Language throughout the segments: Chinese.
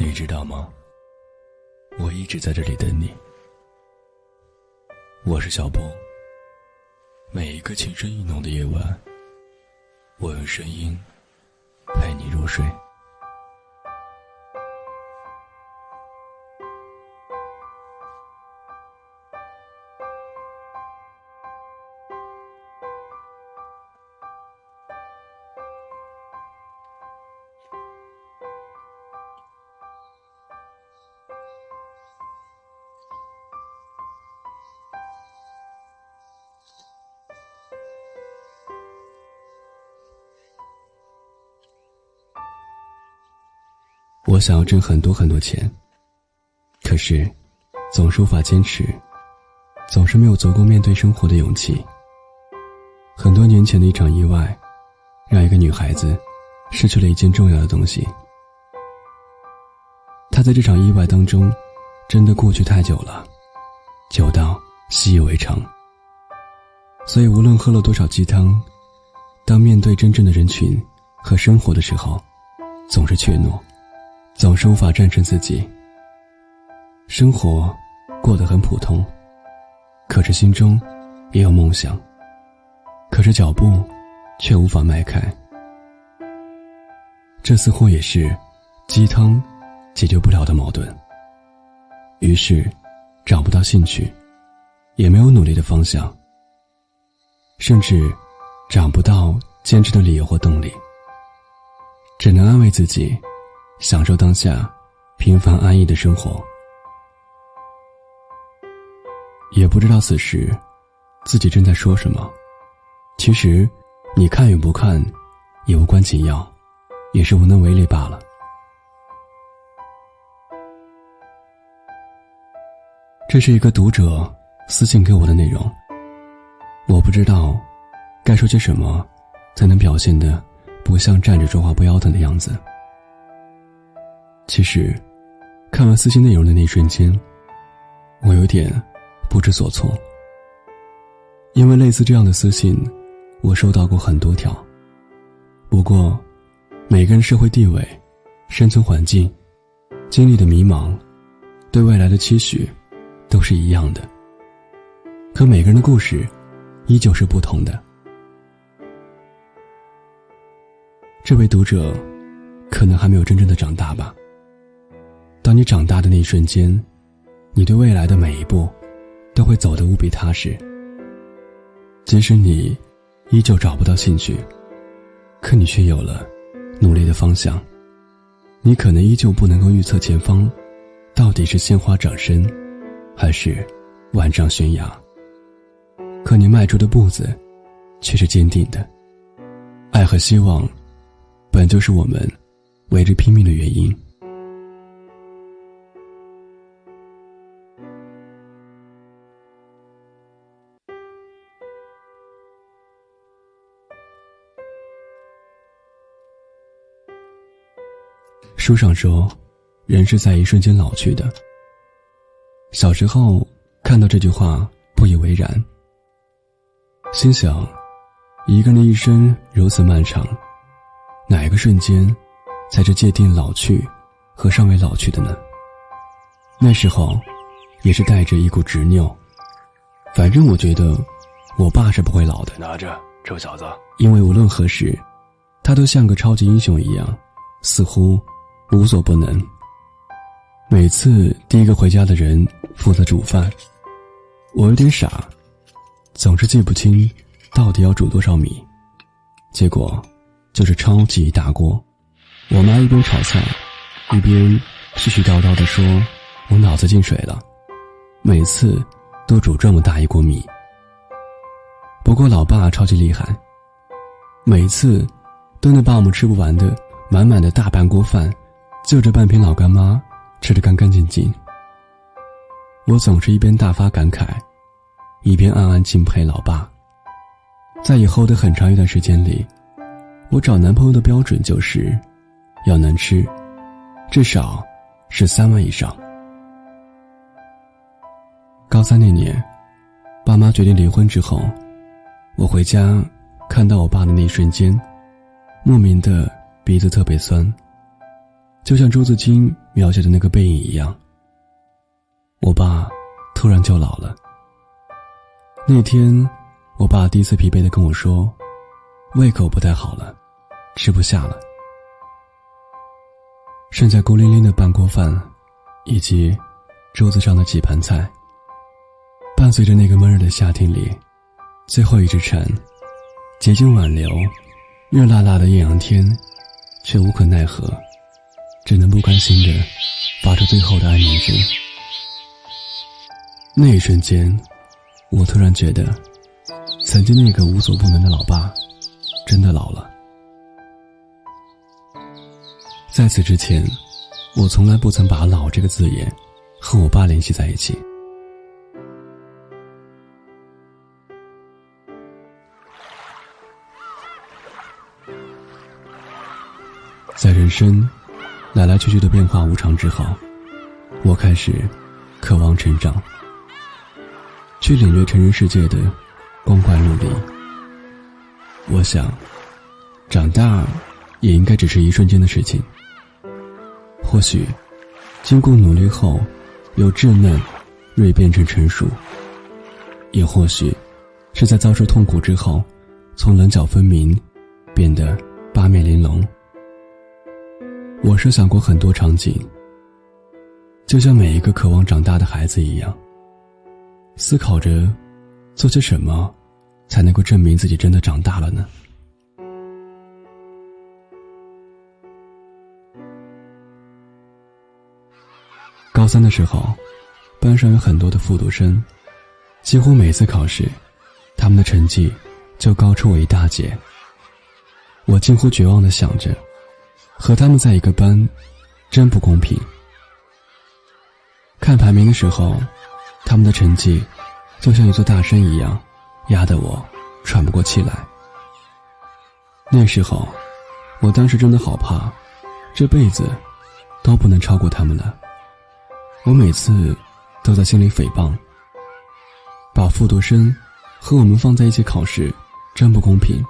你知道吗？我一直在这里等你。我是小波，每一个情深意浓的夜晚，我用声音陪你入睡。我想要挣很多很多钱，可是总是无法坚持，总是没有足够面对生活的勇气。很多年前的一场意外，让一个女孩子失去了一件重要的东西。她在这场意外当中真的过去太久了，久到习以为常。所以无论喝了多少鸡汤，当面对真正的人群和生活的时候，总是怯懦，总是无法战胜自己。生活过得很普通，可是心中也有梦想，可是脚步却无法迈开。这似乎也是鸡汤解决不了的矛盾。于是找不到兴趣，也没有努力的方向，甚至找不到坚持的理由或动力，只能安慰自己，享受当下平凡安逸的生活。也不知道此时自己正在说什么，其实你看与不看也无关紧要，也是无能为力罢了。这是一个读者私信给我的内容，我不知道该说些什么才能表现得不像站着说话不腰疼的样子。其实看完私信内容的那一瞬间，我有点不知所措，因为类似这样的私信我收到过很多条。不过每个人社会地位、生存环境、经历的迷茫、对未来的期许都是一样的，可每个人的故事依旧是不同的。这位读者可能还没有真正的长大吧。当你长大的那一瞬间，你对未来的每一步都会走得无比踏实。即使你依旧找不到兴趣，可你却有了努力的方向。你可能依旧不能够预测前方到底是鲜花掌声还是万丈悬崖，可你迈出的步子却是坚定的。爱和希望本就是我们为之拼命的原因。书上说，人是在一瞬间老去的。小时候看到这句话不以为然，心想一个人的一生如此漫长，哪一个瞬间才是界定老去和尚未老去的呢？那时候也是带着一股执拗，反正我觉得我爸是不会老的，拿着，臭小子。因为无论何时他都像个超级英雄一样，似乎无所不能。每次第一个回家的人负责煮饭，我有点傻，总是记不清到底要煮多少米，结果就是超级一大锅。我妈一边炒菜一边絮絮叨叨地说我脑子进水了，每次都煮这么大一锅米。不过老爸超级厉害，每次都能把我们吃不完的满满的大半锅饭就这半瓶老干妈吃得干干净净。我总是一边大发感慨，一边暗暗敬佩老爸。在以后的很长一段时间里，我找男朋友的标准就是要能吃，至少是3万以上。高3那年，爸妈决定离婚之后，我回家看到我爸的那一瞬间，莫名的鼻子特别酸。就像朱自清描写的那个背影一样。我爸突然就老了。那天我爸第一次疲惫地跟我说，胃口不太好了，吃不下了。剩下孤零零的半锅饭以及桌子上的几盘菜，伴随着那个闷热的夏天里最后一只蝉竭尽挽留，热辣辣的艳阳天却无可奈何，只能不甘心地发出最后的安宁声。那一瞬间，我突然觉得曾经那个无所不能的老爸真的老了。在此之前，我从来不曾把老这个字眼和我爸联系在一起。在人生来来去去的变化无常之后，我开始渴望成长，去领略成人世界的光怪陆离。我想长大也应该只是一瞬间的事情，或许经过努力后由稚嫩锐变成成熟，也或许是在遭受痛苦之后从棱角分明变得八面玲珑。我设想过很多场景，就像每一个渴望长大的孩子一样，思考着做些什么才能够证明自己真的长大了呢？高三的时候，班上有很多的复读生，几乎每次考试，他们的成绩就高出我一大截。我近乎绝望地想着，和他们在一个班，真不公平。看排名的时候，他们的成绩就像一座大山一样，压得我喘不过气来。那时候，我当时真的好怕，这辈子都不能超过他们了。我每次都在心里诽谤，把复读生和我们放在一起考试，真不公平。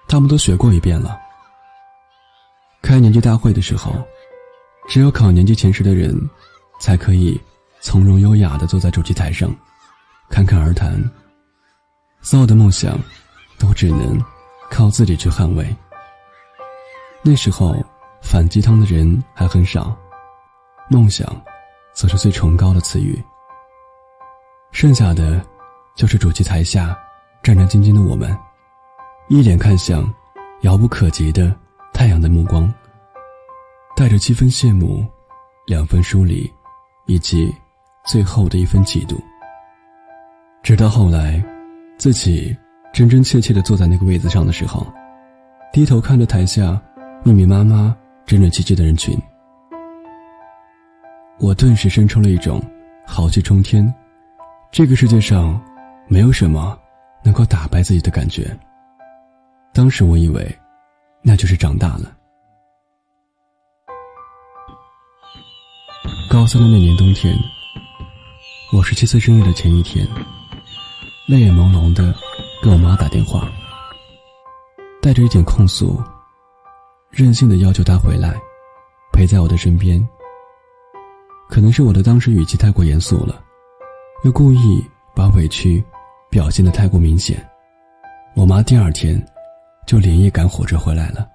他们都学过一遍了。开年级大会的时候，只有考年级前10的人才可以从容优雅地坐在主席台上，侃侃而谈。所有的梦想都只能靠自己去捍卫。那时候反鸡汤的人还很少，梦想则是最崇高的词语。剩下的就是主席台下战战兢兢的我们，一脸看向遥不可及的太阳的目光，带着7分羡慕，2分疏离，以及最后的1分嫉妒。直到后来自己真真切切地坐在那个位子上的时候，低头看着台下密密麻麻整整齐齐的人群，我顿时生出了一种豪气冲天，这个世界上没有什么能够打败自己的感觉。当时我以为那就是长大了。高三的那年冬天，我17岁生日的前一天，泪眼朦胧地跟我妈打电话，带着一点控诉，任性地要求她回来陪在我的身边。可能是我的当时语气太过严肃了，又故意把委屈表现得太过明显，我妈第2天就连夜赶火车回来了。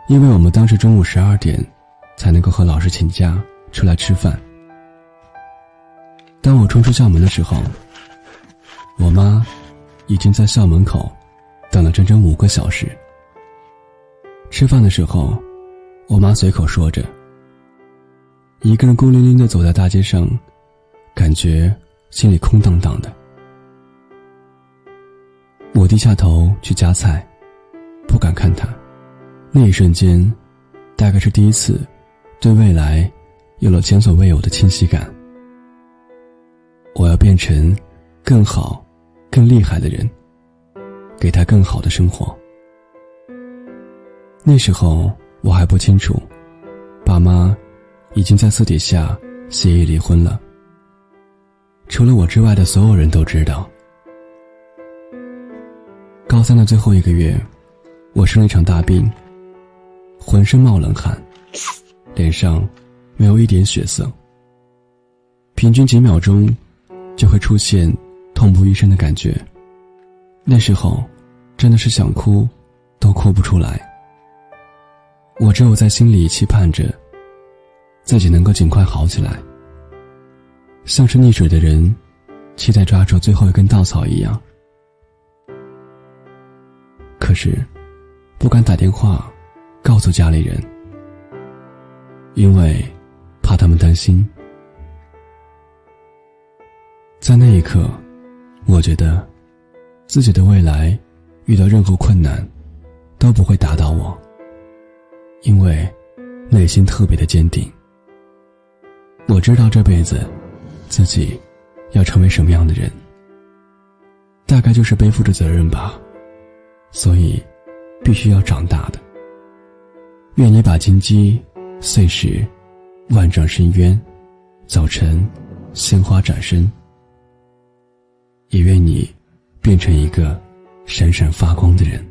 因为我们当时中午12点才能够和老师请假出来吃饭。当我冲出校门的时候，我妈已经在校门口等了整整5个小时。吃饭的时候，我妈随口说着，一个人孤零零地走在大街上，感觉心里空荡荡的。我低下头去夹菜，不敢看她。那一瞬间，大概是第一次对未来有了前所未有的清晰感。我要变成更好更厉害的人，给她更好的生活。那时候我还不清楚，爸妈已经在私底下协议离婚了，除了我之外的所有人都知道。高3的最后1个月，我生了一场大病，浑身冒冷汗，脸上没有一点血色，平均几秒钟就会出现痛不欲生的感觉。那时候真的是想哭都哭不出来，我只有在心里期盼着自己能够尽快好起来，像是溺水的人期待抓住最后一根稻草一样。可是不敢打电话告诉家里人，因为怕他们担心。在那一刻，我觉得自己的未来遇到任何困难都不会打倒我，因为内心特别的坚定。我知道这辈子自己要成为什么样的人，大概就是背负着责任吧，所以必须要长大的。愿你把荆棘碎石万丈深渊走成鲜花展身，也愿你变成一个闪闪发光的人。